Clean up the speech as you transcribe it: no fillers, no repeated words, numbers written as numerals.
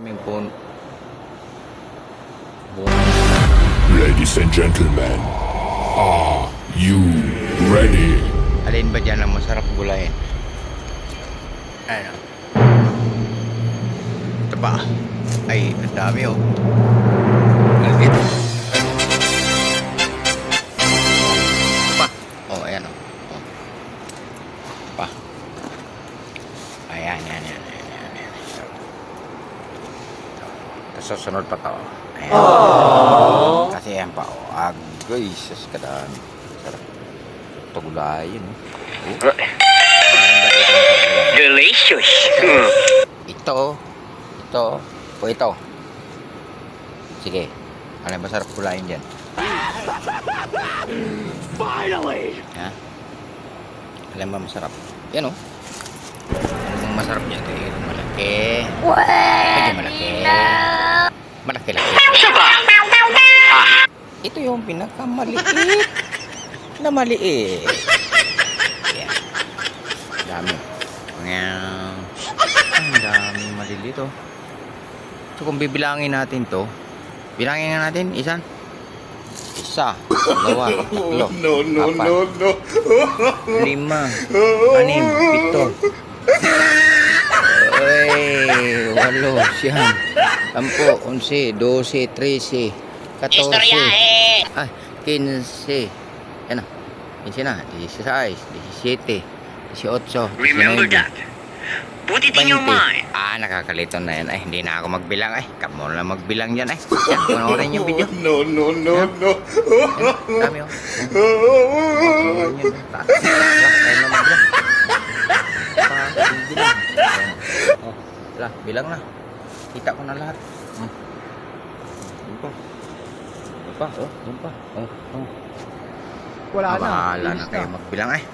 Ladies and gentlemen, are you ready? Alin ba dyan ang masarap gulayin? Ano? Ito ba? Ay, ang dami oh. Malapit. Ito pa. Oh, ayan oh. Oh. Ito pa. Ayan. Tapos susunod pa to. Ayan. Aww. Kasi ayan pa oh. Agoy, sus kadami. Sarap. Ito gulayin oh. Delicious. Ito. O ito. Sige. Ano ba sarap gulayin dyan? Finally. Ha? Alam ba masarap? Yan o. Ano bang masarap niya? Ito yung malaki. Medyo malaki. Malaki-laki. Ito yung pinakamaliit na maliit. Yan. Dami. Ang dami maliliit oh. So kung bibilangin natin to, bilangin nga natin, isa, dalawa, tatlo, apat, lima, anim, pito, walo, siyam, 10, 11, 12, 13, 14, 15, yan na, 15 na, 16, 17, 18, Remember 19, that. Put it in your 20. mind. Nakakalito na yan. Ay, hindi na ako magbilang. Ay, kamo na magbilang dyan. Ay, yan, panoorin yung video. No. Dami oh. Panoorin yun. Taas. Tayo na magbilang. Bilang. Oh, bilang na. Kita ko na lahat. Doon pa. Oh. Wala na. Bahala na kayo magbilang. Ay.